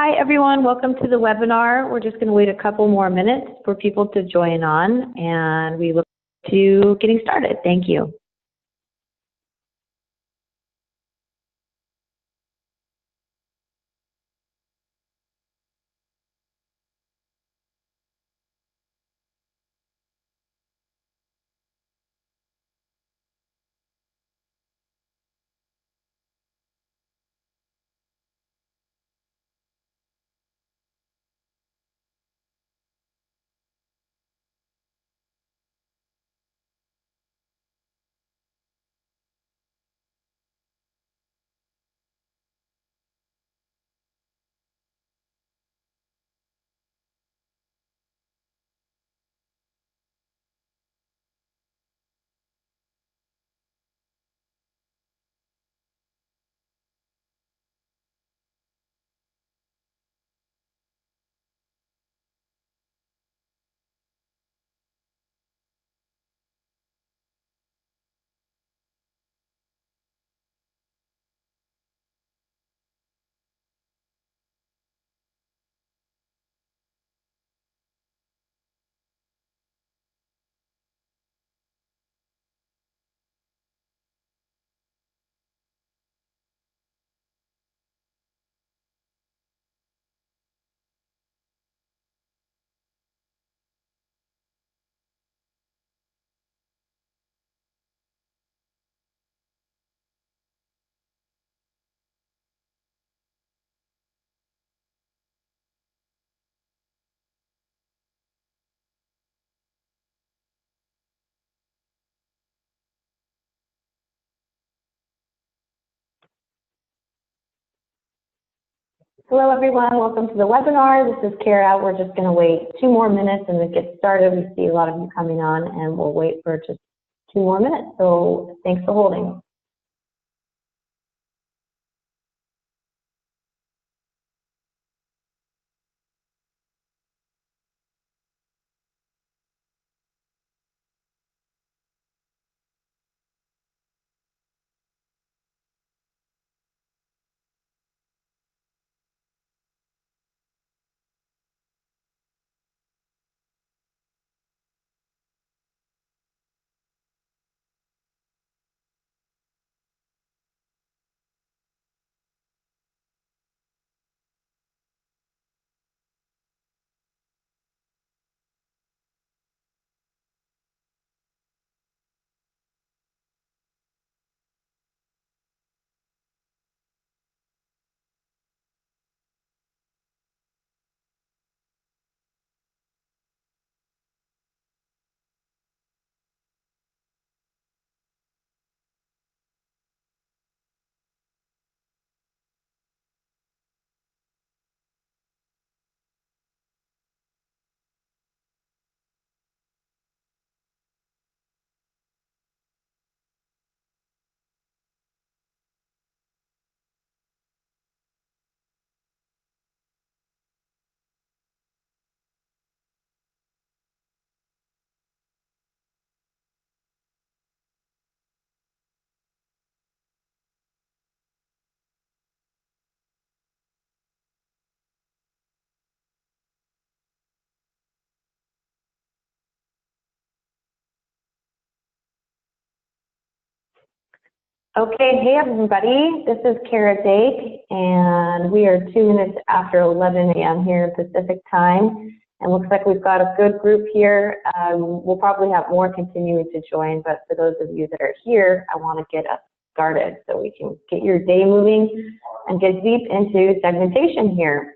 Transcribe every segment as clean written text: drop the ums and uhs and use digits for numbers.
Hi everyone, welcome to the webinar. We're just going to wait a couple more minutes for people to join on, and we look to getting started. Thank you. Hello everyone, welcome to the webinar. This is Kara. We're just going to wait 2 more minutes and then get started. We see a lot of you coming on, and we'll wait for just 2 more minutes. So thanks for holding. Okay, hey everybody, this is Kara Dake, and we are 2 minutes after 11 a.m. here in Pacific time, and looks like we've got a good group here. We'll probably have more continuing to join, but for those of you that are here, I want to get us started so we can get your day moving and get deep into segmentation here.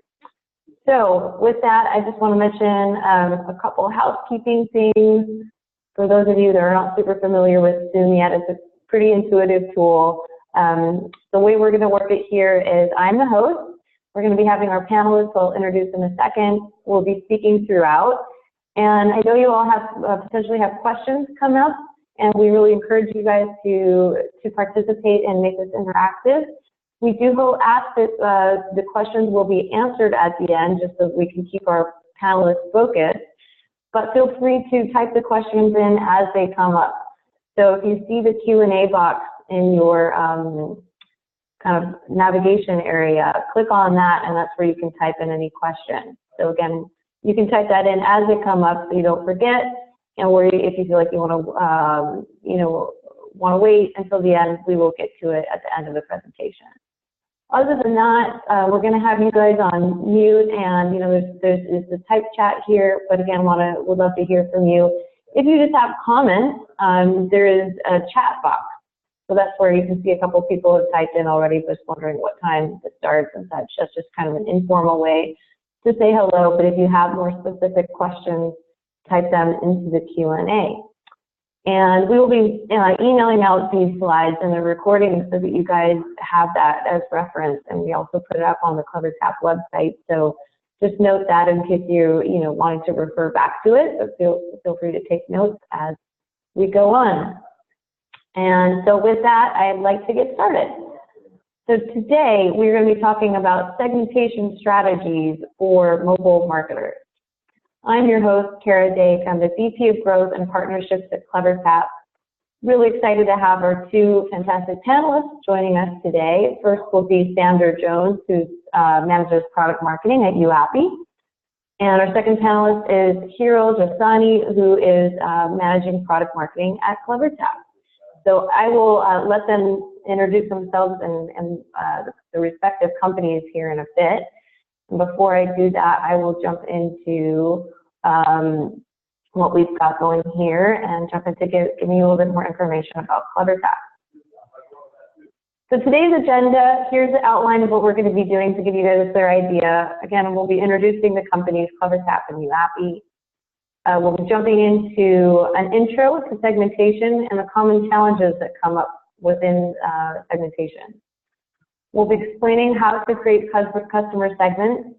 So with that, I just want to mention a couple housekeeping things. For those of you that are not super familiar with Zoom yet, it's a pretty intuitive tool. The way we're going to work it here is I'm the host. We're going to be having our panelists, I'll introduce in a second. We'll be speaking throughout. And I know you all have potentially have questions come up, and we really encourage you guys to participate and make this interactive. We do ask that the questions will be answered at the end, just so we can keep our panelists focused. But feel free to type the questions in as they come up. So if you see the Q&A box in your kind of navigation area. Click on that, and that's where you can type in any question. So again, you can type that in as they come up so you don't forget, and where if you feel like you want to wait until the end, we will get to it at the end of the presentation. Other than that, we're going to have you guys on mute, and there's the type chat here. But again, would love to hear from you. If you just have comments, there is a chat box. So that's where you can see a couple of people have typed in already, just wondering what time it starts and such. That's just kind of an informal way to say hello. But if you have more specific questions, type them into the Q&A. And we will be emailing out these slides and the recordings so that you guys have that as reference. And we also put it up on the CleverTap website. So just note that in case you're wanting to refer back to it. But feel free to take notes as we go on. And so with that, I'd like to get started. So today we're going to be talking about segmentation strategies for mobile marketers. I'm your host, Kara Dake. I'm the VP of Growth and Partnerships at CleverTap. Really excited to have our two fantastic panelists joining us today. First will be Sandor Jones, who manages product marketing at YouAppi's. And our second panelist is Hiro Jasani, who is managing product marketing at CleverTap. So I will let them introduce themselves and the respective companies here in a bit. And before I do that, I will jump into what we've got going here and jump into giving you a little bit more information about CleverTap. So today's agenda, here's the outline of what we're going to be doing to give you guys a clear idea. Again, we'll be introducing the companies CleverTap and YouAppi's. We'll be jumping into an intro to segmentation and the common challenges that come up within segmentation. We'll be explaining how to create customer segments,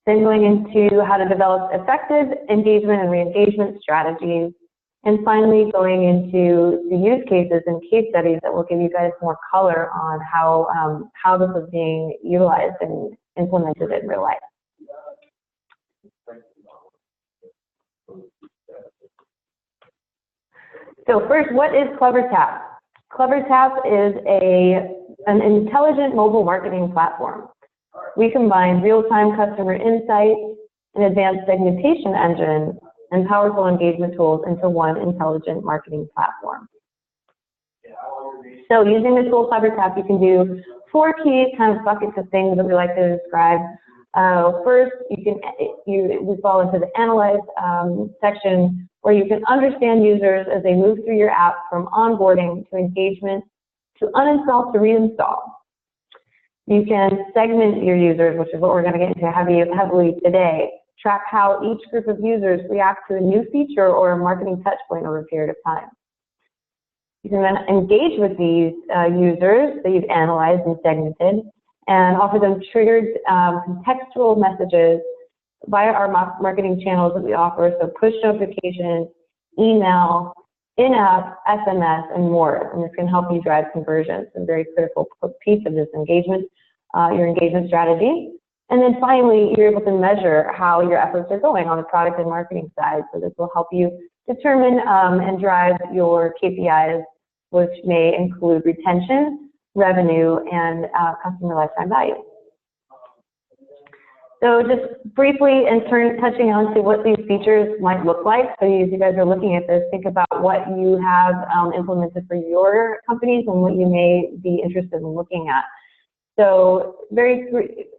then going into how to develop effective engagement and re-engagement strategies, and finally going into the use cases and case studies that will give you guys more color on how this is being utilized and implemented in real life. So first, what is CleverTap? CleverTap is an intelligent mobile marketing platform. We combine real-time customer insights, an advanced segmentation engine, and powerful engagement tools into one intelligent marketing platform. So using the tool CleverTap, you can do 4 key kind of buckets of things that we like to describe. First, we fall into the analyze section, where you can understand users as they move through your app from onboarding to engagement to uninstall to reinstall. You can segment your users, which is what we're going to get into heavily today. Track how each group of users react to a new feature or a marketing touch point over a period of time. You can then engage with these users that you've analyzed and segmented and offer them triggered contextual messages via our marketing channels that we offer, so push notifications, email, in-app, SMS, and more. And this can help you drive conversions, a very critical piece of this engagement, your engagement strategy. And then finally, you're able to measure how your efforts are going on the product and marketing side. So this will help you determine and drive your KPIs, which may include retention, revenue, and customer lifetime value. So just briefly, in turn, touching on to what these features might look like. So as you guys are looking at this, think about what you have implemented for your companies and what you may be interested in looking at. So very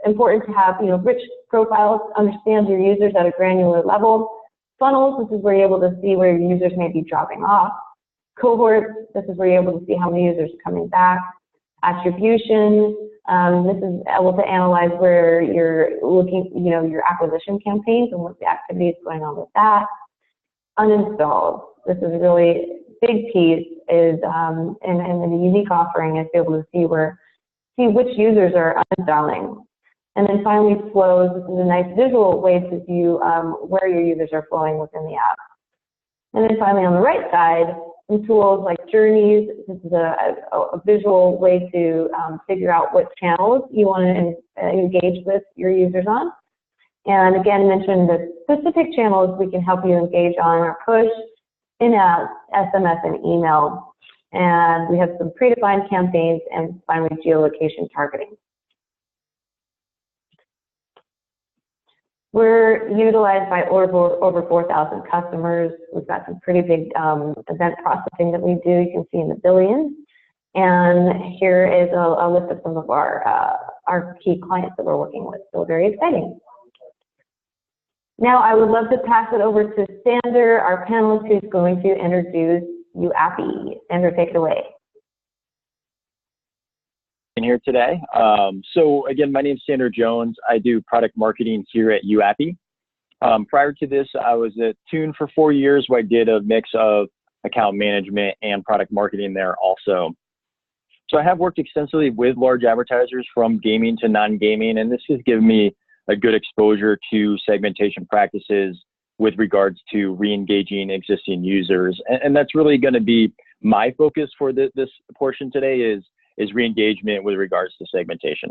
important to have rich profiles, understand your users at a granular level. Funnels, this is where you're able to see where your users may be dropping off. Cohorts, this is where you're able to see how many users are coming back. Attribution, this is able to analyze where you're looking, your acquisition campaigns and what the activity is going on with that. Uninstalls, this is a really big piece, is and the unique offering is to be able to see which users are uninstalling. And then finally, flows, this is a nice visual way to view where your users are flowing within the app. And then finally, on the right side, some tools like journeys. This is a visual way to figure out what channels you want to engage with your users on. And again, mention the specific channels we can help you engage on are push, in-app, SMS, and email. And we have some predefined campaigns and finally geolocation targeting. We're utilized by over 4,000 customers. We've got some pretty big event processing that we do. You can see in the billions. And here is a list of some of our key clients that we're working with. So very exciting. Now I would love to pass it over to Sandor, our panelist, who's going to introduce YouAppi's. Sandor, take it away. Here today. So again, my name is Sandor Jones. I do product marketing here at YouAppi. Prior to this, I was at Tune for 4 years, where I did a mix of account management and product marketing there also. So I have worked extensively with large advertisers from gaming to non-gaming, and this has given me a good exposure to segmentation practices with regards to re-engaging existing users. And that's really going to be my focus for this portion today is re-engagement with regards to segmentation.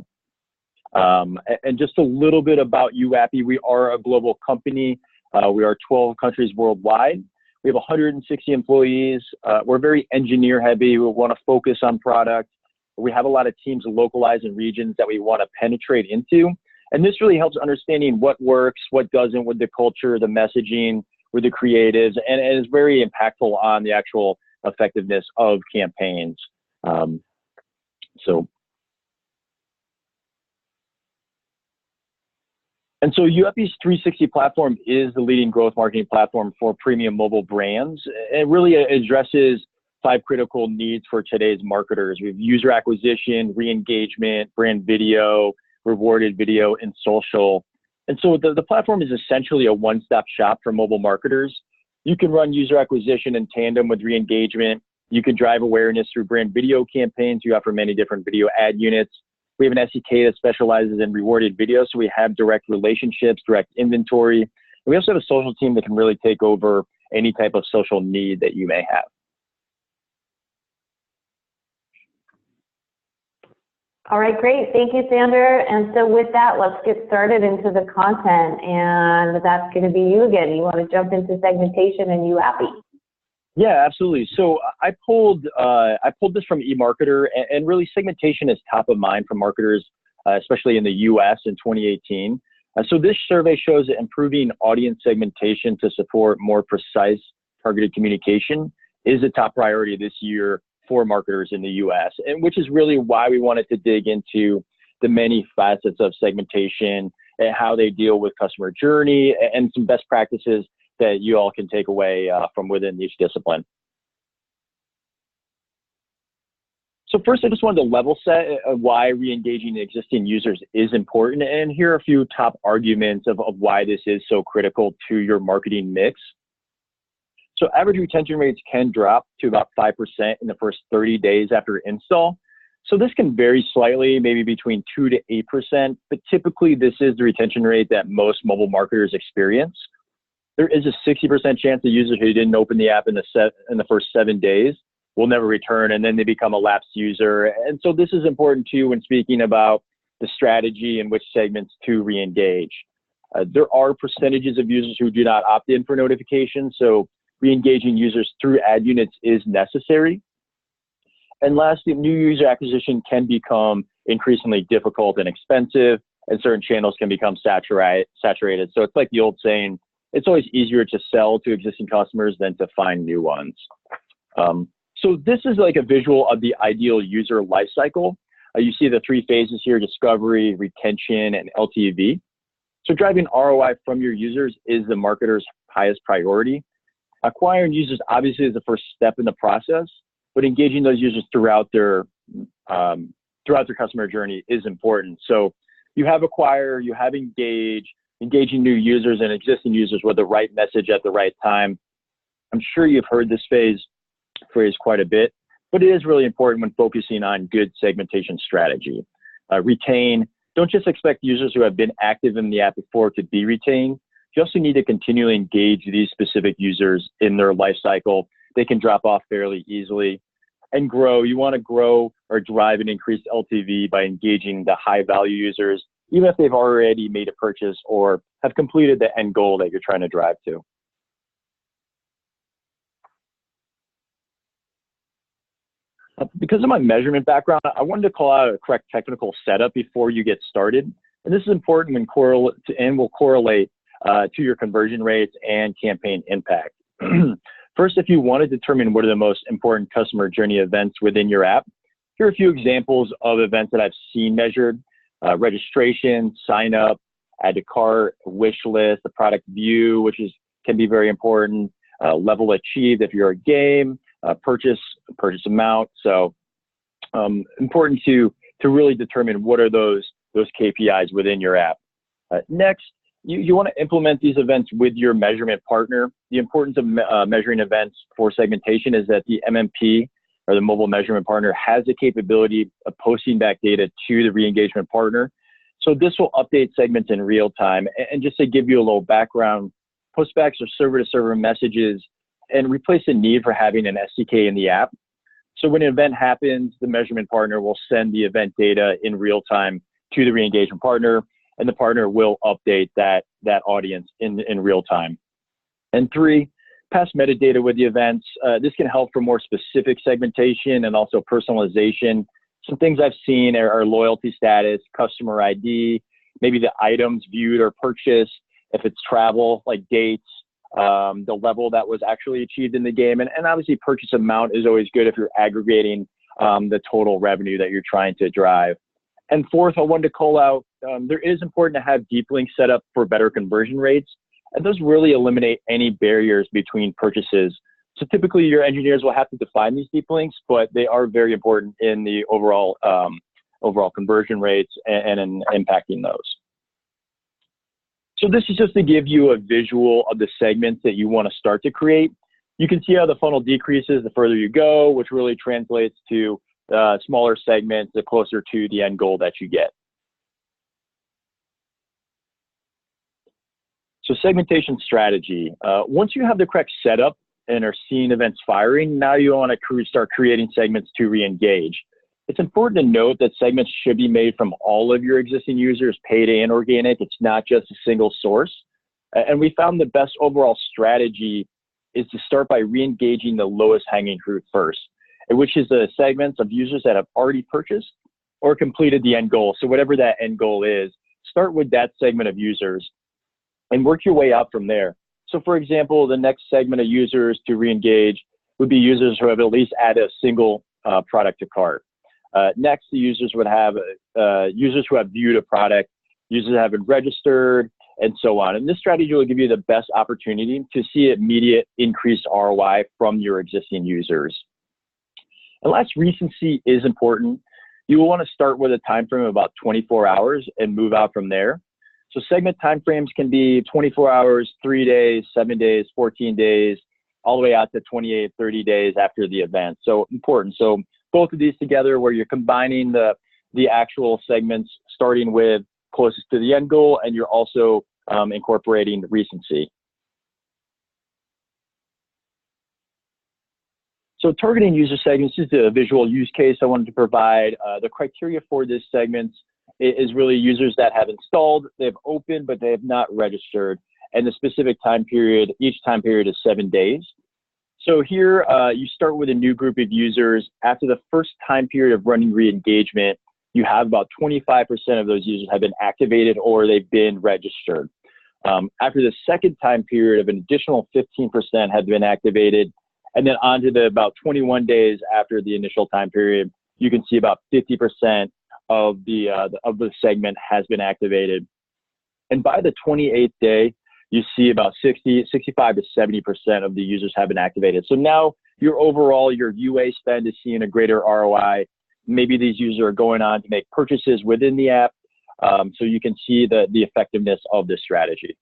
And just a little bit about YouAppi. We are a global company. We are 12 countries worldwide. We have 160 employees. We're very engineer heavy. We want to focus on product. We have a lot of teams localized in regions that we want to penetrate into. And this really helps understanding what works, what doesn't with the culture, the messaging, with the creatives, and it is very impactful on the actual effectiveness of campaigns. So YouAppi's 360 platform is the leading growth marketing platform for premium mobile brands. It really addresses 5 critical needs for today's marketers. We have user acquisition, re-engagement, brand video, rewarded video, and social. And so the platform is essentially a one-stop shop for mobile marketers. You can run user acquisition in tandem with re-engagement. You can drive awareness through brand video campaigns. You offer many different video ad units. We have an SDK that specializes in rewarded video, so we have direct relationships, direct inventory. And we also have a social team that can really take over any type of social need that you may have. All right, great. Thank you, Sandor. And so with that, let's get started into the content. And that's going to be you again. You want to jump into segmentation and YouAppi? Yeah, absolutely. So I pulled this from eMarketer, and really segmentation is top of mind for marketers, especially in the US in 2018. So this survey shows that improving audience segmentation to support more precise targeted communication is a top priority this year for marketers in the US, and which is really why we wanted to dig into the many facets of segmentation and how they deal with customer journey and some best practices that you all can take away from within each discipline. So first, I just wanted to level set why re-engaging existing users is important, and here are a few top arguments of why this is so critical to your marketing mix. So average retention rates can drop to about 5% in the first 30 days after install. So this can vary slightly, maybe between 2 to 8%, but typically this is the retention rate that most mobile marketers experience. There is a 60% chance the user who didn't open the app in the first 7 days will never return, and then they become a lapsed user. And so this is important too when speaking about the strategy and which segments to re-engage. There are percentages of users who do not opt in for notifications, so re-engaging users through ad units is necessary. And lastly, new user acquisition can become increasingly difficult and expensive, and certain channels can become saturated. So it's like the old saying, it's always easier to sell to existing customers than to find new ones. So this is like a visual of the ideal user lifecycle. You see the 3 phases here: discovery, retention, and LTV. So driving ROI from your users is the marketer's highest priority. Acquiring users obviously is the first step in the process, but engaging those users throughout their customer journey is important. So you have acquire, you have engage, engaging new users and existing users with the right message at the right time. I'm sure you've heard this phrase quite a bit, but it is really important when focusing on good segmentation strategy. Retain. Don't just expect users who have been active in the app before to be retained. You also need to continually engage these specific users in their life cycle. They can drop off fairly easily. And grow. You want to grow or drive an increased LTV by engaging the high value users, even if they've already made a purchase or have completed the end goal that you're trying to drive to. Because of my measurement background, I wanted to call out a correct technical setup before you get started. And this is important when will correlate to your conversion rates and campaign impact. First, if you want to determine what are the most important customer journey events within your app, here are a few examples of events that I've seen measured: registration, sign up, add to cart, wish list, the product view, which can be very important, level achieved if you're a game, purchase amount. So important to really determine what are those KPIs within your app. Next, you want to implement these events with your measurement partner. The importance of measuring events for segmentation is that the MMP, or the mobile measurement partner, has the capability of posting back data to the re-engagement partner. So this will update segments in real time. And just to give you a little background, postbacks are server-to-server messages and replace the need for having an SDK in the app. So when an event happens, the measurement partner will send the event data in real time to the re-engagement partner, and the partner will update that audience in real time. And 3, pass metadata with the events. This can help for more specific segmentation and also personalization. Some things I've seen are loyalty status, customer ID, maybe the items viewed or purchased, if it's travel, like dates, the level that was actually achieved in the game. And obviously purchase amount is always good if you're aggregating the total revenue that you're trying to drive. And 4th, I wanted to call out, there is important to have deep links set up for better conversion rates. And those really eliminate any barriers between purchases. So typically your engineers will have to define these deep links, but they are very important in the overall conversion rates and in impacting those. So this is just to give you a visual of the segments that you want to start to create. You can see how the funnel decreases the further you go, which really translates to smaller segments the closer to the end goal that you get. So segmentation strategy. Once you have the correct setup and are seeing events firing, now you want to start creating segments to re-engage. It's important to note that segments should be made from all of your existing users, paid and organic. It's not just a single source. And we found the best overall strategy is to start by re-engaging the lowest hanging fruit first, which is the segments of users that have already purchased or completed the end goal. So whatever that end goal is, start with that segment of users and work your way out from there. So for example, the next segment of users to re-engage would be users who have at least added a single product to cart. Next, the users would have users who have viewed a product, users that have been registered, and so on. And this strategy will give you the best opportunity to see immediate increased ROI from your existing users. And last, recency is important. You will want to start with a time frame of about 24 hours and move out from there. So segment timeframes can be 24 hours, 3 days, 7 days, 14 days, all the way out to 28, 30 days after the event. So important. So both of these together, where you're combining the actual segments, starting with closest to the end goal, and you're also incorporating the recency. So targeting user segments is the visual use case I wanted to provide. The criteria for this segments is really users that have installed, they've opened, but they have not registered. And the specific time period, each time period is 7 days. So here you start with a new group of users. After the first time period of running re-engagement, you have about 25% of those users have been activated or they've been registered. After the second time period, of an additional 15% have been activated. And then on to about 21 days after the initial time period, you can see about 50% of the segment has been activated. And by the 28th day, you see about 65 to 70% of the users have been activated. So now your UA spend is seeing a greater ROI. Maybe these users are going on to make purchases within the app. So you can see the effectiveness of this strategy.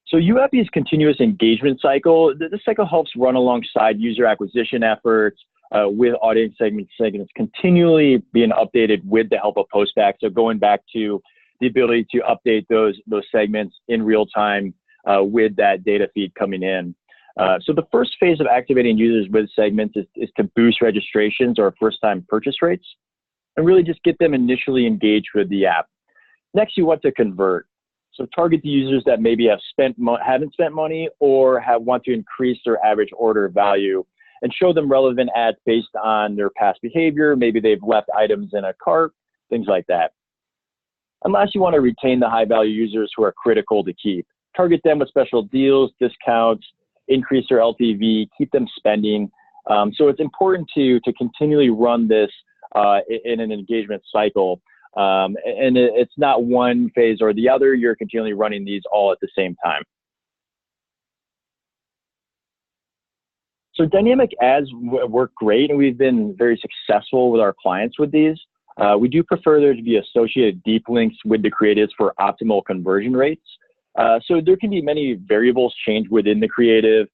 So YouAppi's continuous engagement cycle, this cycle helps run alongside user acquisition efforts with audience segments continually being updated with the help of postback. So going back to the ability to update those segments in real time with that data feed coming in. So the first phase of activating users with segments is to boost registrations or first-time purchase rates and really just get them initially engaged with the app. Next, you want to convert. So target the users that maybe haven't spent money or want to increase their average order value, and show them relevant ads based on their past behavior. Maybe they've left items in a cart, things like that. Unless you want to retain the high value users who are critical to keep. Target them with special deals, discounts, increase their LTV, keep them spending. So it's important to continually run this in an engagement cycle. And it's not one phase or the other. You're continually running these all at the same time. So dynamic ads work great, and we've been very successful with our clients with these. We do prefer there to be associated deep links with the creatives for optimal conversion rates. So there can be many variables change within the creative.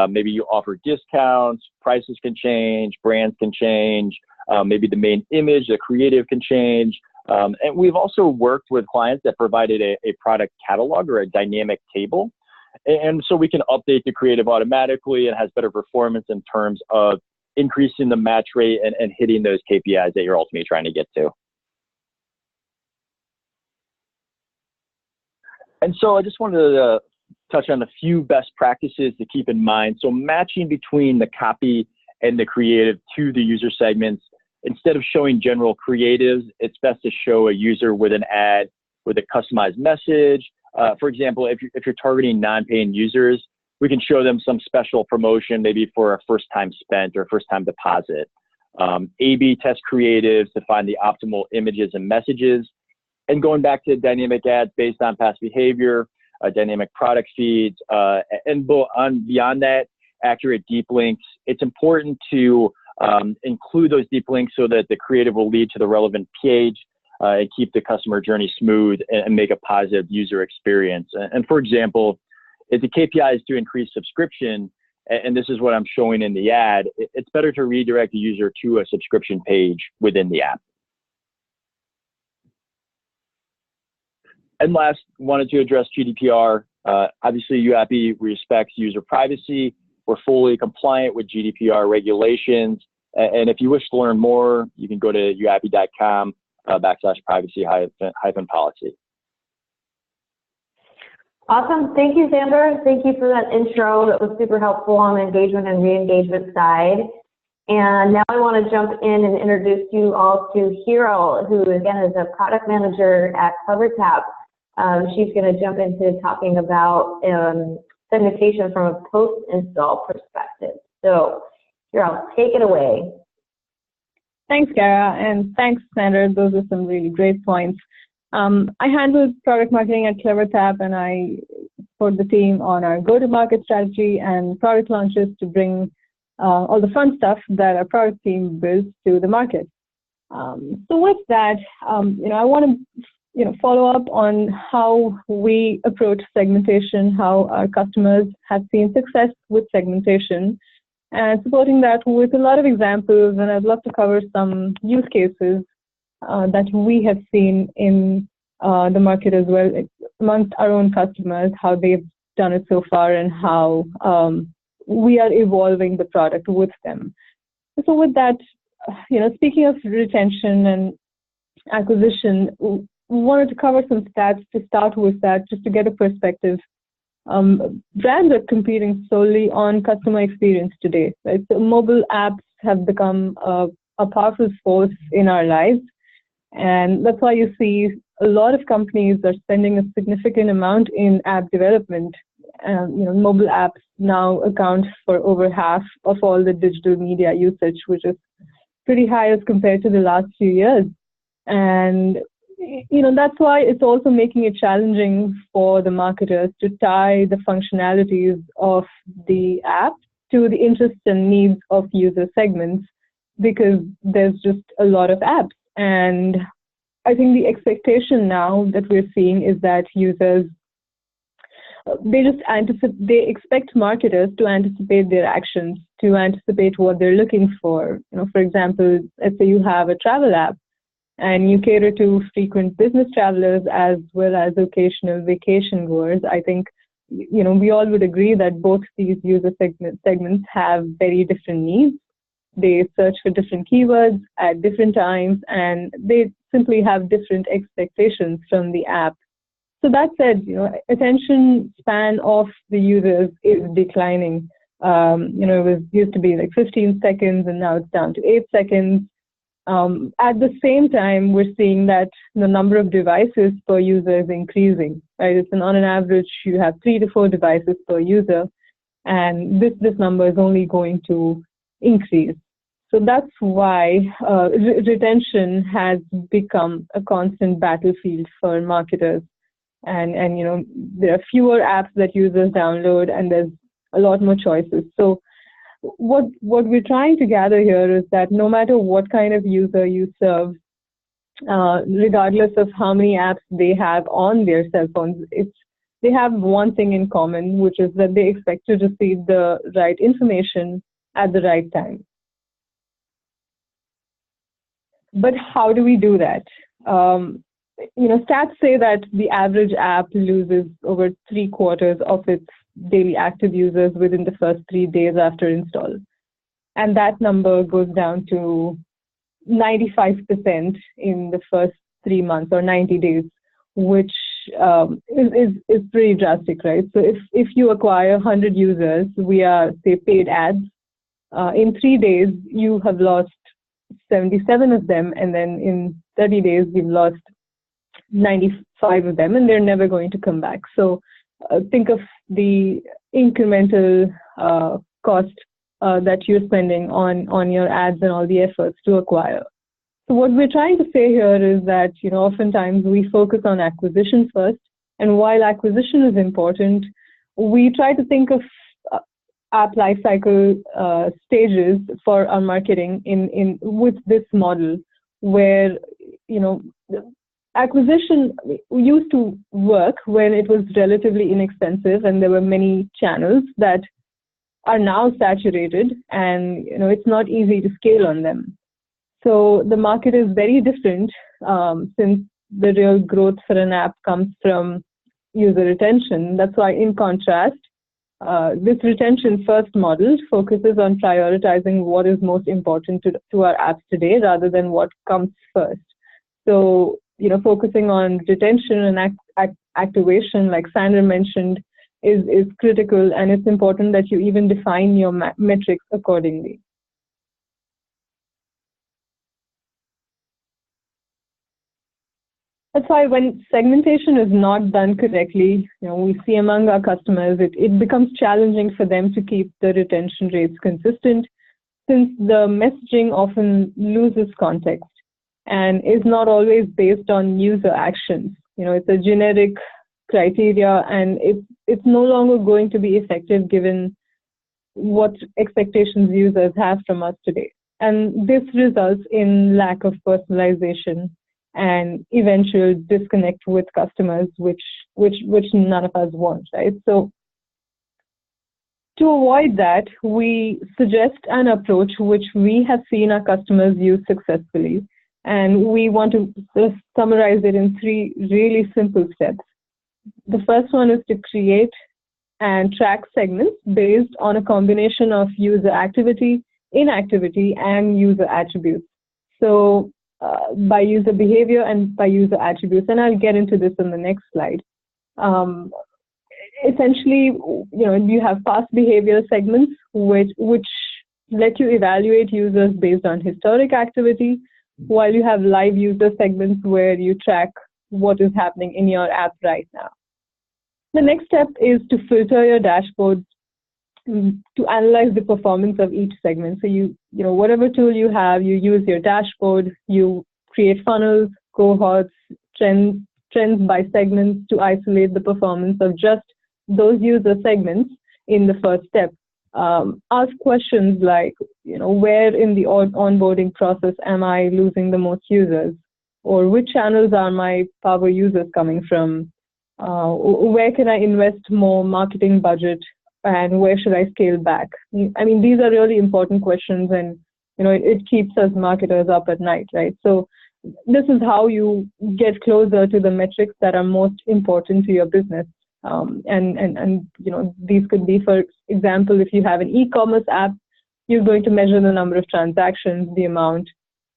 Maybe you offer discounts, prices can change, brands can change, maybe the main image, the creative can change. And we've also worked with clients that provided a product catalog or a dynamic table. And so we can update the creative automatically and has better performance in terms of increasing the match rate and hitting those KPIs that you're ultimately trying to get to. And so I just wanted to touch on a few best practices to keep in mind. So matching between the copy and the creative to the user segments. Instead of showing general creatives, it's best to show a user with an ad with a customized message. For example, if you're targeting non-paying users, we can show them some special promotion, maybe for a first-time spent or first-time deposit. A/B test creatives to find the optimal images and messages. And going back to dynamic ads based on past behavior, dynamic product feeds, and beyond that, accurate deep links. It's important to include those deep links so that the creative will lead to the relevant page and keep the customer journey smooth and make a positive user experience. And for example, if the KPI is to increase subscription, and this is what I'm showing in the ad, it's better to redirect the user to a subscription page within the app. And last, wanted to address GDPR. Obviously, YouAppi respects user privacy. We're fully compliant with GDPR regulations. And if you wish to learn more, you can go to youappi.com/privacy-policy. Awesome. Thank you, Sandor. Thank you for that intro. That was super helpful on the engagement and re-engagement side. And now I want to jump in and introduce you all to Hero, who again is a product manager at CleverTap. She's going to jump into talking about segmentation from a post-install perspective. So, Hero, take it away. Thanks, Kara, and thanks, Sandor. Those are some really great points. I handle product marketing at CleverTap, and I support the team on our go-to-market strategy and product launches to bring all the fun stuff that our product team builds to the market. So with that, I want to follow up on how we approach segmentation, how our customers have seen success with segmentation, and supporting that with a lot of examples. And I'd love to cover some use cases that we have seen in the market as well, amongst our own customers, how they've done it so far and how we are evolving the product with them. So with that, speaking of retention and acquisition, we wanted to cover some stats to start with that, just to get a perspective. Brands are competing solely on customer experience today, right? So mobile apps have become a powerful force in our lives. And that's why you see a lot of companies are spending a significant amount in app development. Mobile apps now account for over half of all the digital media usage, which is pretty high as compared to the last few years. And that's why it's also making it challenging for the marketers to tie the functionalities of the app to the interests and needs of user segments, because there's just a lot of apps. And I think the expectation now that we're seeing is that users, they expect marketers to anticipate their actions, to anticipate what they're looking for. For example, let's say you have a travel app and you cater to frequent business travelers as well as occasional vacation goers. I think, we all would agree that both these user segments have very different needs. They search for different keywords at different times, and they simply have different expectations from the app. So that said, attention span of the users is declining. It used to be like 15 seconds, and now it's down to 8 seconds. At the same time, we're seeing that the number of devices per user is increasing. Right? On an average, you have 3 to 4 devices per user, and this number is only going to increase. So that's why retention has become a constant battlefield for marketers. And there are fewer apps that users download, and there's a lot more choices. So what we're trying to gather here is that no matter what kind of user you serve, regardless of how many apps they have on their cell phones, they have one thing in common, which is that they expect to receive the right information at the right time. But how do we do that? Stats say that the average app loses over 3/4 of its daily active users within the first 3 days after install. And that number goes down to 95% in the first 3 months or 90 days, which is pretty drastic, right? So if you acquire 100 users via, say, paid ads, in 3 days, you have lost 77 of them, and then in 30 days, you've lost 95 of them, and they're never going to come back. So think of the incremental cost that you're spending on your ads and all the efforts to acquire. So what we're trying to say here is that, oftentimes we focus on acquisition first, and while acquisition is important, we try to think of app lifecycle stages for our marketing with this model, where acquisition used to work when it was relatively inexpensive and there were many channels that are now saturated, and it's not easy to scale on them. So the market is very different, since the real growth for an app comes from user retention. That's why, in contrast, this retention first model focuses on prioritizing what is most important to our apps today rather than what comes first. So, focusing on retention and activation, like Sandor mentioned, is critical, and it's important that you even define your metrics accordingly. That's why when segmentation is not done correctly, we see among our customers, it becomes challenging for them to keep the retention rates consistent, since the messaging often loses context and is not always based on user actions. It's a generic criteria, and it's no longer going to be effective given what expectations users have from us today. And this results in lack of personalization and eventual disconnect with customers, which none of us want, right? So to avoid that, we suggest an approach which we have seen our customers use successfully, and we want to summarize it in 3 really simple steps. The first one is to create and track segments based on a combination of user activity, inactivity, and user attributes. So by user behavior and by user attributes, and I'll get into this in the next slide. Essentially, you have past behavior segments which let you evaluate users based on historic activity, while you have live user segments where you track what is happening in your app right now. The next step is to filter your dashboard to analyze the performance of each segment. So whatever tool you have, you use your dashboard, you create funnels, cohorts, trends by segments to isolate the performance of just those user segments in the first step. Ask questions like, where in the onboarding process am I losing the most users? Or which channels are my power users coming from? Where can I invest more marketing budget? And where should I scale back? I mean, these are really important questions, and it keeps us marketers up at night, right? So this is how you get closer to the metrics that are most important to your business. And these could be, for example, if you have an e-commerce app, you're going to measure the number of transactions, the amount.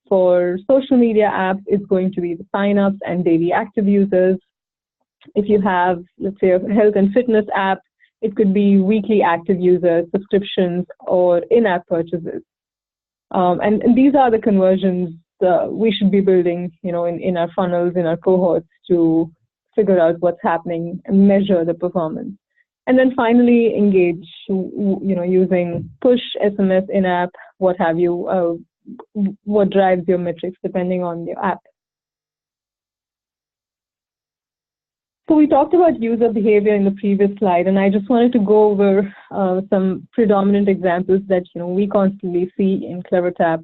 For social media apps, it's going to be the signups and daily active users. If you have, let's say, a health and fitness app, it could be weekly active users, subscriptions, or in-app purchases. And these are the conversions we should be building, in our funnels, in our cohorts, to figure out what's happening and measure the performance. And then finally, engage, using push, SMS, in-app, what have you, what drives your metrics depending on your app. So we talked about user behavior in the previous slide, and I just wanted to go over some predominant examples that we constantly see in CleverTap.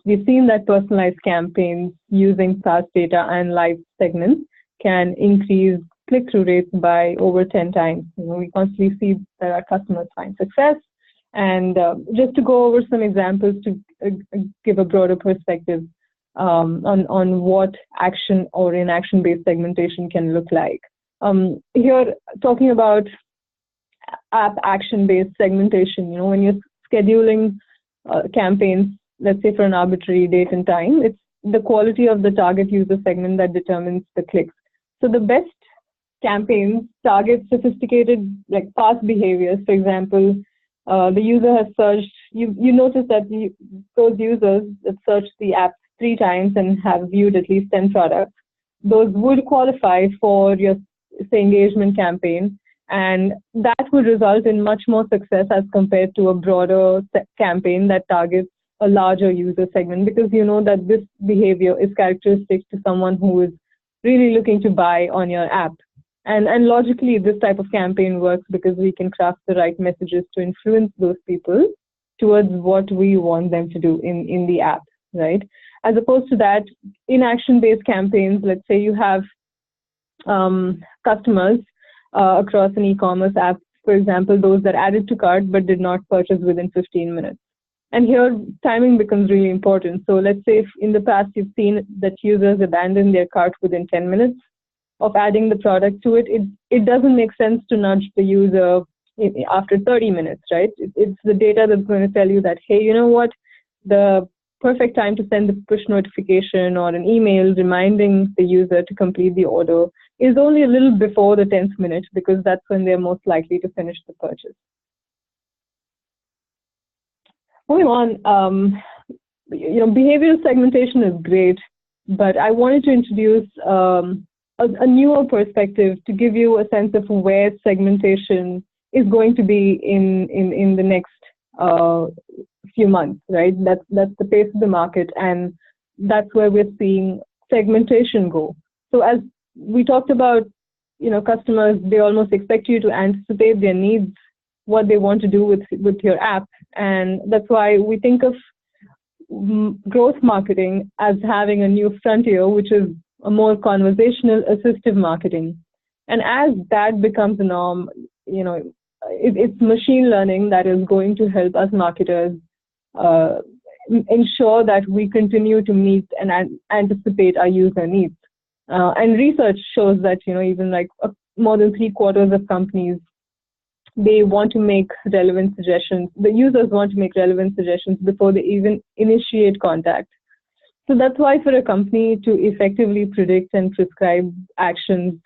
We've seen that personalized campaigns using past data and live segments can increase click-through rates by over 10 times. We constantly see that our customers find success. And just to go over some examples to give a broader perspective on what action or inaction-based segmentation can look like. Here, talking about app action-based segmentation, when you're scheduling campaigns, let's say for an arbitrary date and time, it's the quality of the target user segment that determines the clicks. So the best campaigns target sophisticated, like past behaviors. For example, the user has searched, you notice that those users that searched the app 3 times and have viewed at least 10 products, those would qualify for your, say, engagement campaign, and that would result in much more success as compared to a broader campaign that targets a larger user segment, because you know that this behavior is characteristic to someone who is really looking to buy on your app. And logically, this type of campaign works because we can craft the right messages to influence those people towards what we want them to do in the app, right? As opposed to that, inaction-based campaigns, let's say you have customers across an e-commerce app, for example, those that added to cart but did not purchase within 15 minutes. And here, timing becomes really important. So let's say if in the past you've seen that users abandon their cart within 10 minutes of adding the product to it, it doesn't make sense to nudge the user after 30 minutes, right? It's the data that's going to tell you that, hey, you know what, the perfect time to send the push notification or an email reminding the user to complete the order is only a little before the 10th minute, because that's when they're most likely to finish the purchase. Moving on, behavioral segmentation is great, but I wanted to introduce a newer perspective to give you a sense of where segmentation is going to be in the next few months, right? That's the pace of the market, and that's where we're seeing segmentation go. So as we talked about, customers, they almost expect you to anticipate their needs, what they want to do with your app, and that's why we think of growth marketing as having a new frontier, which is a more conversational assistive marketing. And as that becomes the norm, it's machine learning that is going to help us marketers ensure that we continue to meet and anticipate our user needs. And research shows that, even like more than 3/4 of companies, they want to make relevant suggestions. The users want to make relevant suggestions before they even initiate contact. So that's why for a company to effectively predict and prescribe actions,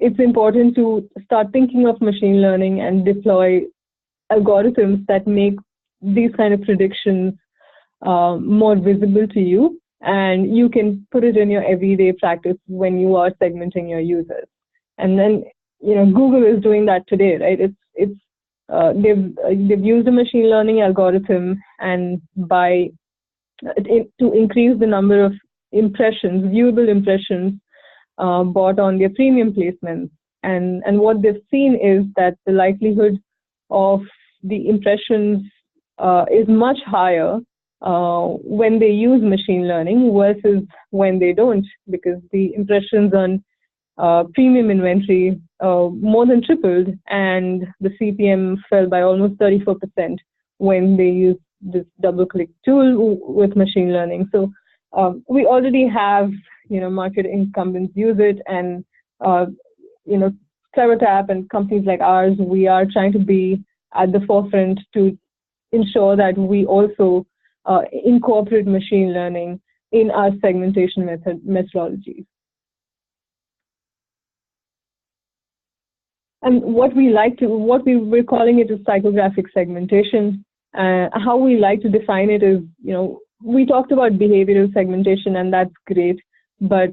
it's important to start thinking of machine learning and deploy algorithms that make these kind of predictions more visible to you, and you can put it in your everyday practice when you are segmenting your users. And then, Google is doing that today, right? They've used a machine learning algorithm, and to increase the number of impressions, viewable impressions, bought on their premium placements. And what they've seen is that the likelihood of the impressions is much higher when they use machine learning versus when they don't, because the impressions on premium inventory more than tripled, and the CPM fell by almost 34% when they use this double-click tool with machine learning. So we already have, market incumbents use it, and CleverTap and companies like ours, we are trying to be at the forefront to ensure that we also incorporate machine learning in our segmentation methodologies. And what we're calling it is psychographic segmentation. How we like to define it is, we talked about behavioral segmentation, and that's great, but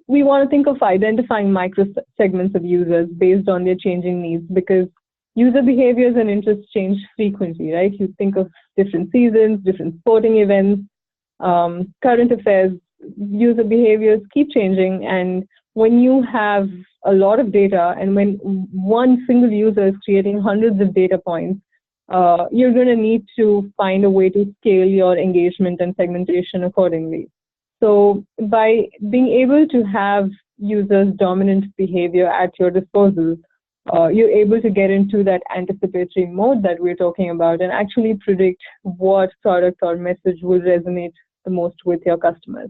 we want to think of identifying micro segments of users based on their changing needs, because user behaviors and interests change frequently, right? You think of different seasons, different sporting events, current affairs, user behaviors keep changing. And when you have a lot of data, and when one single user is creating hundreds of data points, you're going to need to find a way to scale your engagement and segmentation accordingly. So by being able to have users' dominant behavior at your disposal, you're able to get into that anticipatory mode that we're talking about and actually predict what product or message will resonate the most with your customers.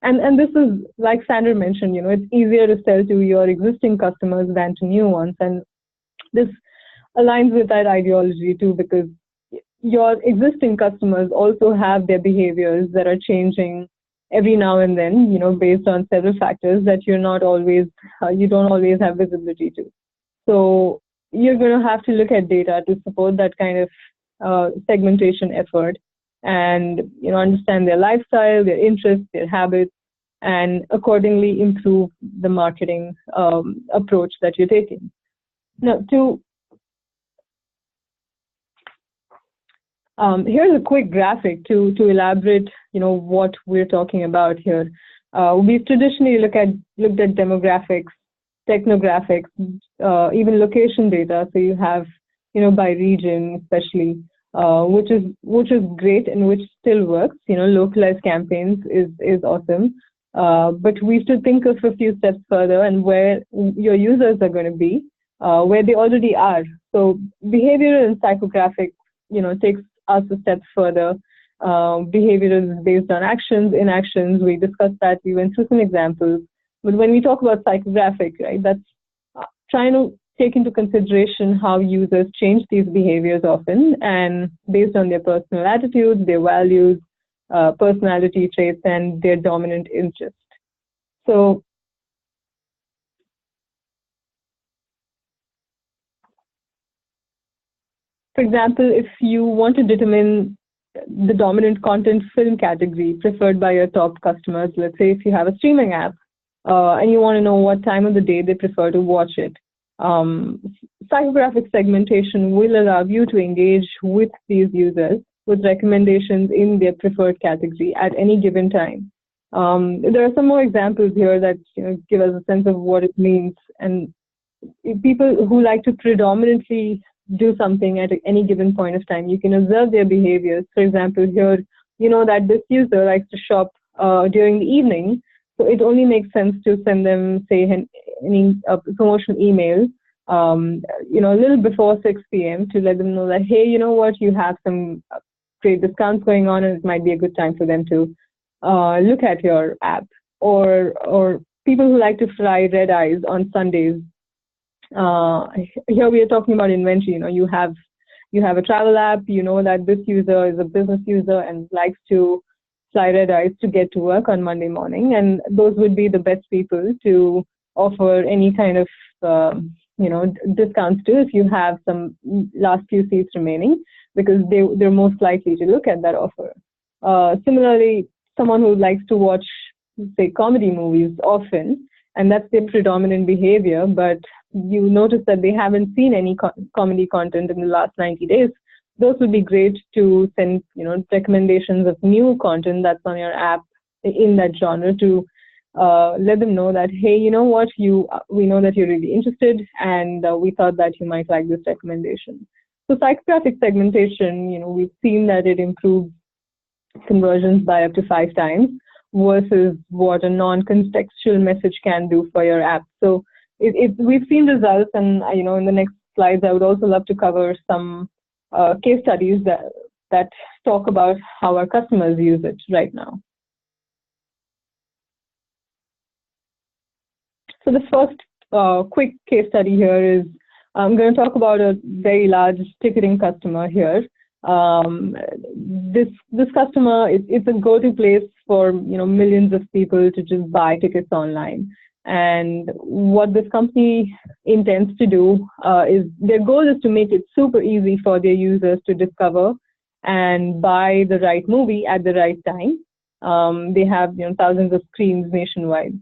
And this is, like Sandor mentioned, it's easier to sell to your existing customers than to new ones. And this aligns with that ideology too, because your existing customers also have their behaviors that are changing every now and then, based on several factors that you don't always have visibility to. So you're going to have to look at data to support that kind of segmentation effort, and understand their lifestyle, their interests, their habits, and accordingly improve the marketing approach that you're taking. Now, here's a quick graphic to elaborate, what we're talking about here. We've traditionally looked at demographics, technographics, even location data. So you have, by region especially, which is great and which still works. Localized campaigns is awesome. But we should think of a few steps further and where your users are going to be, where they already are. So behavioral and psychographic, takes us a step further. Behavioral is based on actions, inactions. We discussed that. We went through some examples. But when we talk about psychographic, right, that's trying to take into consideration how users change these behaviors often, and based on their personal attitudes, their values, personality traits, and their dominant interests. So for example, if you want to determine the dominant content film category preferred by your top customers, let's say if you have a streaming app and you want to know what time of the day they prefer to watch it, psychographic segmentation will allow you to engage with these users with recommendations in their preferred category at any given time. There are some more examples here that give us a sense of what it means. And people who like to predominantly do something at any given point of time, you can observe their behaviors. For example, here, that this user likes to shop during the evening, so it only makes sense to send them, say, any promotional email, a little before 6 p.m. to let them know that, hey, you have some great discounts going on, and it might be a good time for them to look at your app. Or people who like to fly red eyes on Sundays. Here we are talking about inventory. You have a travel app. That this user is a business user and likes to fly red eyes to get to work on Monday morning, and those would be the best people to offer any kind of discounts to if you have some last few seats remaining, because they're most likely to look at that offer. Similarly, someone who likes to watch, say, comedy movies often, and that's their predominant behavior, but you notice that they haven't seen any comedy content in the last 90 days, those would be great to send, recommendations of new content that's on your app in that genre to let them know that, hey, we know that you're really interested, and we thought that you might like this recommendation. So psychographic segmentation, we've seen that it improves conversions by up to 5 times versus what a non-contextual message can do for your app. So we've seen results, and in the next slides, I would also love to cover some case studies that talk about how our customers use it right now. So the first quick case study here is, I'm going to talk about a very large ticketing customer here. This customer, it's a go-to place for millions of people to just buy tickets online. And what this company intends to do is their goal is to make it super easy for their users to discover and buy the right movie at the right time. They have thousands of screens nationwide.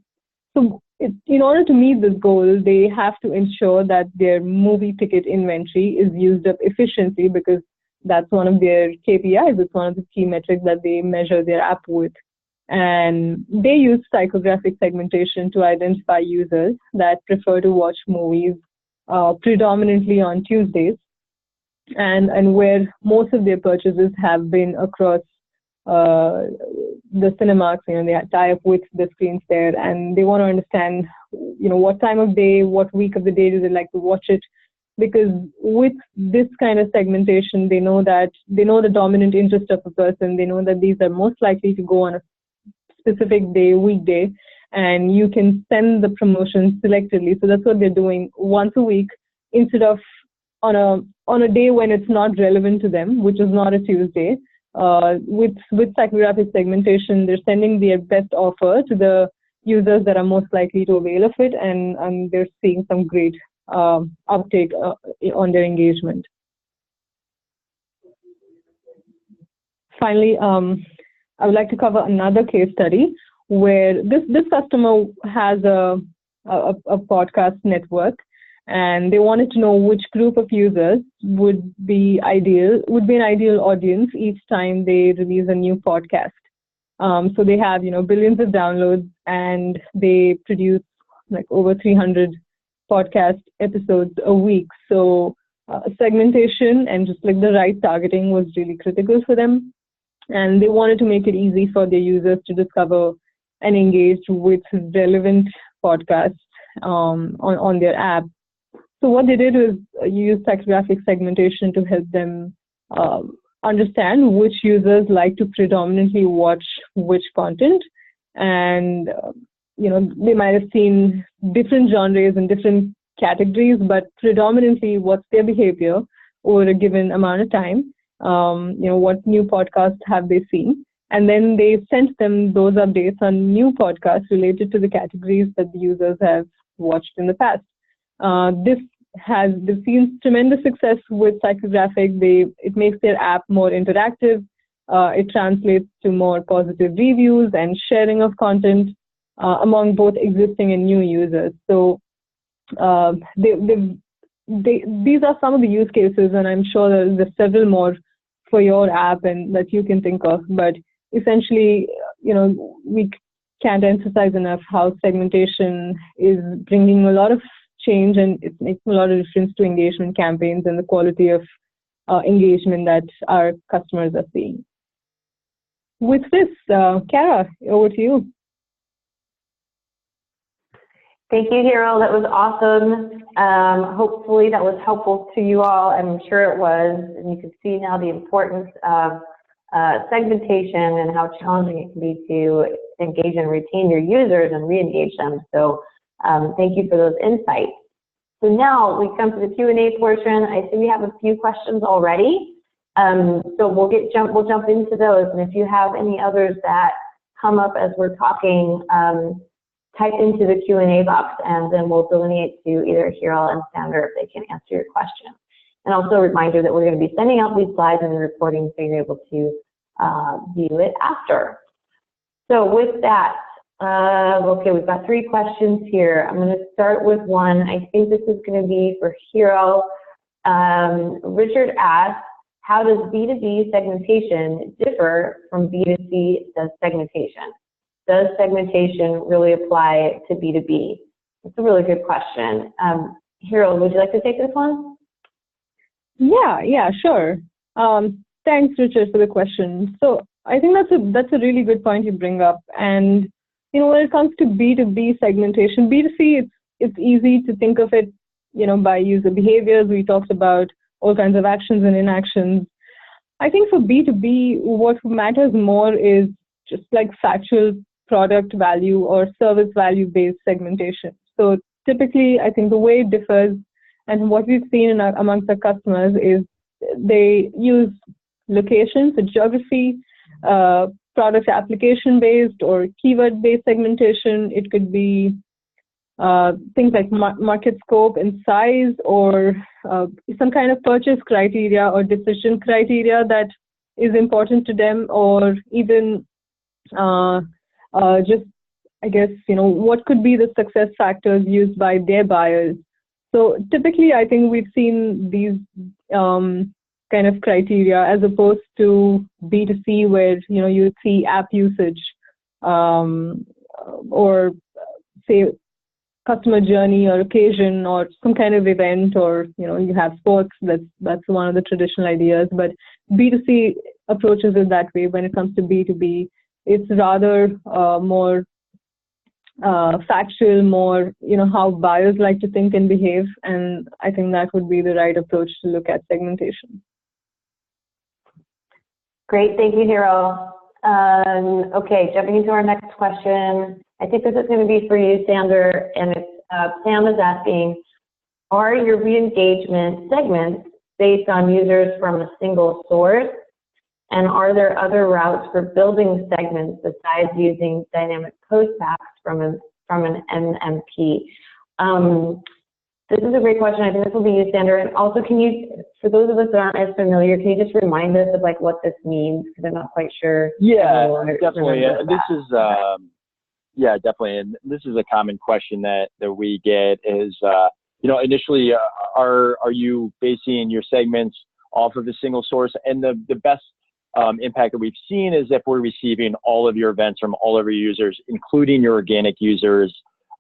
So in order to meet this goal, they have to ensure that their movie ticket inventory is used up efficiently, because that's one of their KPIs. It's one of the key metrics that they measure their app with. And they use psychographic segmentation to identify users that prefer to watch movies predominantly on Tuesdays, and where most of their purchases have been across the cinemas. They tie up with the screens there, and they want to understand, what time of day, what week of the day do they like to watch it. Because with this kind of segmentation, they know the dominant interest of a person. They know that these are most likely to go on a specific day, weekday, and you can send the promotions selectively. So that's what they're doing once a week, instead of on a day when it's not relevant to them, which is not a Tuesday. With psychographic segmentation, they're sending their best offer to the users that are most likely to avail of it, and they're seeing some great uptake on their engagement. Finally, I would like to cover another case study where this customer has a podcast network, and they wanted to know which group of users would be an ideal audience each time they release a new podcast. So they have billions of downloads, and they produce like over 300 podcast episodes a week. So segmentation and just like the right targeting was really critical for them. And they wanted to make it easy for their users to discover and engage with relevant podcasts on their app. So what they did was use psychographic segmentation to help them understand which users like to predominantly watch which content. And they might have seen different genres and different categories, but predominantly what's their behavior over a given amount of time. What new podcasts have they seen? And then they sent them those updates on new podcasts related to the categories that the users have watched in the past. They've seen tremendous success with Psychographic. It makes their app more interactive. It translates to more positive reviews and sharing of content among both existing and new users. So these are some of the use cases, and I'm sure there's several more for your app and that you can think of. But essentially, we can't emphasize enough how segmentation is bringing a lot of change, and it's making a lot of difference to engagement campaigns and the quality of engagement that our customers are seeing. With this, Kara, over to you. Thank you, Hero. That was awesome. Hopefully that was helpful to you all. I'm sure it was. And you can see now the importance of segmentation and how challenging it can be to engage and retain your users and re-engage them. So thank you for those insights. So now we come to the Q&A portion. I see we have a few questions already. So we'll jump into those. And if you have any others that come up as we're talking, type into the Q&A box, and then we'll delineate to either Hero and Sandor if they can answer your question. And also a reminder that we're going to be sending out these slides and recording so you're able to view it after. So with that, okay, we've got 3 questions here. I'm going to start with one. I think this is going to be for Hero. Richard asks, how does B2B segmentation differ from B2C segmentation? Does segmentation really apply to B2B? It's a really good question. Hero, would you like to take this one? Yeah, sure. Thanks, Richard, for the question. So I think that's a really good point you bring up. And when it comes to B2B segmentation, B2C, it's easy to think of it, by user behaviors. We talked about all kinds of actions and inactions. I think for B2B, what matters more is just like factual product value or service value based segmentation. So typically, I think the way it differs and what we've seen amongst our customers is they use location, so geography, product application based or keyword based segmentation. It could be things like market scope and size, or some kind of purchase criteria or decision criteria that is important to them, or even just, I guess, what could be the success factors used by their buyers. So typically, I think we've seen these kind of criteria as opposed to B2C, where you would see app usage or say customer journey or occasion or some kind of event, or you have sports. That's one of the traditional ideas. But B2C approaches it that way. When it comes to B2B, it's rather more factual, more how buyers like to think and behave, and I think that would be the right approach to look at segmentation. Great, thank you, Hero. Okay, jumping into our next question. I think this is going to be for you, Sandor, and it's, Sam is asking, are your re-engagement segments based on users from a single source? And are there other routes for building segments besides using dynamic post packs from an MMP? This is a great question. I think this will be you, Sandor. And also, can you, for those of us that aren't as familiar, can you just remind us of what this means? Because I'm not quite sure. Yeah, definitely. This is, yeah, definitely. And this is a common question that we get is, initially, are you basing your segments off of a single source? And the best impact that we've seen is if we're receiving all of your events from all of your users, including your organic users.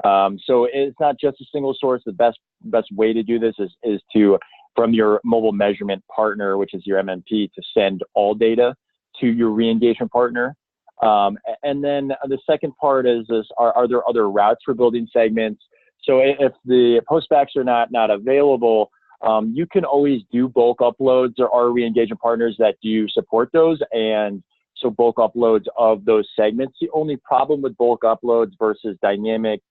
So it's not just a single source. The best way to do this is to, from your mobile measurement partner, which is your MMP, to send all data to your re-engagement partner. And then the second part is are there other routes for building segments? So if the postbacks are not available, you can always do bulk uploads. There are re-engagement partners that do support those, and so bulk uploads of those segments. The only problem with bulk uploads versus dynamic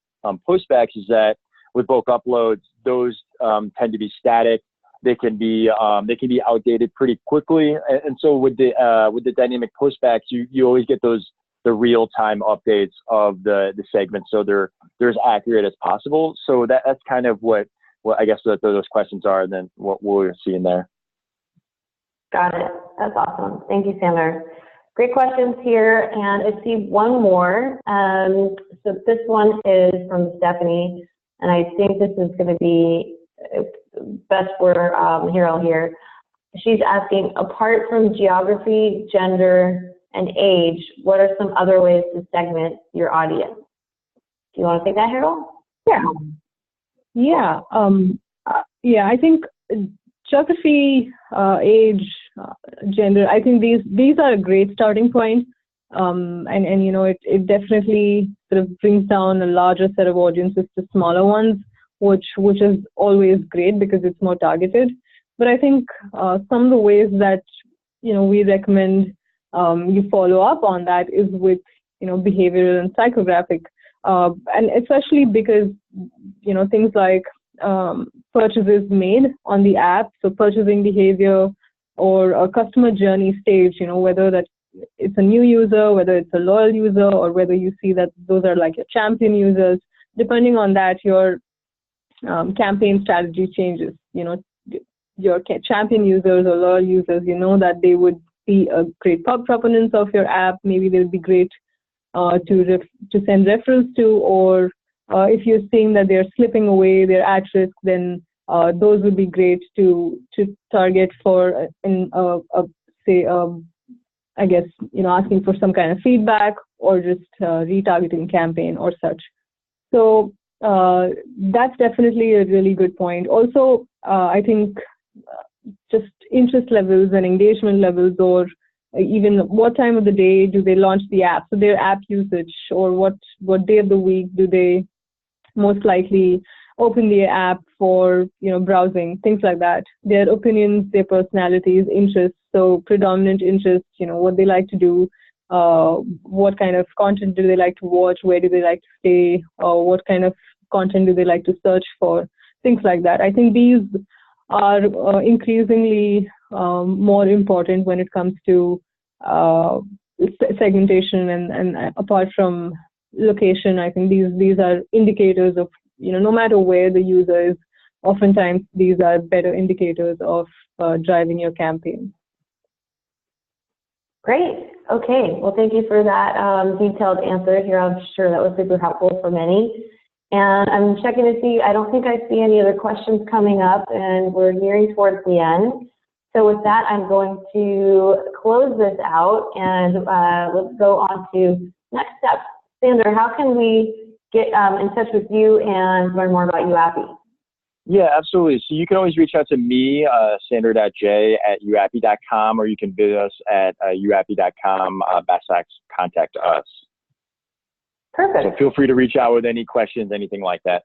postbacks is that with bulk uploads, those tend to be static. They can be outdated pretty quickly, and so with the dynamic postbacks, you always get the real-time updates of the segments, so they're as accurate as possible. So that's kind of what I guess those questions are, and then what we're seeing there. Got it. That's awesome. Thank you, Sandor. Great questions here, and I see one more. So this one is from Stephanie, and I think this is going to be best for Hero here. She's asking, apart from geography, gender, and age, what are some other ways to segment your audience? Do you want to take that, Hero? Yeah. Yeah, I think geography, age, gender, I think these are a great starting point. And it definitely sort of brings down a larger set of audiences to smaller ones, which is always great because it's more targeted. But I think some of the ways that we recommend you follow up on that is with behavioral and psychographic, and especially because things like purchases made on the app, so purchasing behavior or a customer journey stage, whether that it's a new user, whether it's a loyal user, or whether you see that those are like your champion users. Depending on that, your campaign strategy changes. Your champion users or loyal users, that they would be a great proponents of your app. Maybe they'll be great to send referrals to, or if you're seeing that they're slipping away, they're at risk, then those would be great to target for I guess, asking for some kind of feedback or just retargeting campaign or such. So that's definitely a really good point. Also, I think just interest levels and engagement levels, or even what time of the day do they launch the app, so their app usage, or what day of the week do they most likely open the app for browsing, things like that. Their opinions, their personalities, interests, so predominant interests, what they like to do, what kind of content do they like to watch, where do they like to stay, or what kind of content do they like to search for, things like that. I think these are increasingly more important when it comes to segmentation, and apart from location, I think these are indicators of no matter where the user is, oftentimes these are better indicators of driving your campaign. Great. Okay. Well, thank you for that detailed answer here. I'm sure that was super helpful for many. And I'm checking to see, I don't think I see any other questions coming up, and we're nearing towards the end. So with that, I'm going to close this out, and let's go on to next steps. Sandor, how can we get in touch with you and learn more about YouAppi? Yeah, absolutely. So you can always reach out to me, sandor.j@youappy.com, or you can visit us at youappy.com/contact us. Perfect. So feel free to reach out with any questions, anything like that.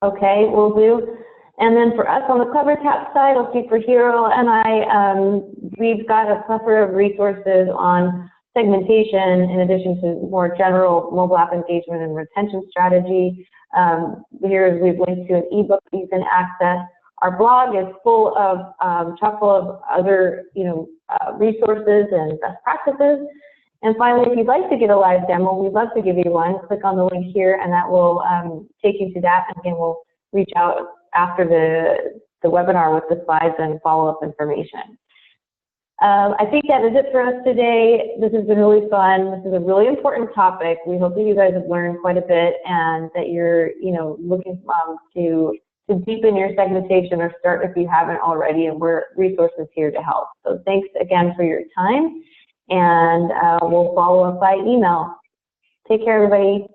Okay, will do. And then for us on the CleverTap side, I'll speak for Hero and I, we've got a plethora of resources on segmentation in addition to more general mobile app engagement and retention strategy. Here we've linked to an ebook you can access. Our blog is full of, chock full of other, resources and best practices. And finally, if you'd like to get a live demo, we'd love to give you one. Click on the link here, and that will take you to that. And again, we'll reach out after the webinar with the slides and follow-up information. I think that is it for us today. This has been really fun. This is a really important topic. We hope that you guys have learned quite a bit and that you're, looking to deepen your segmentation or start if you haven't already, and we're resources here to help. So thanks again for your time, and we'll follow up by email. Take care, everybody.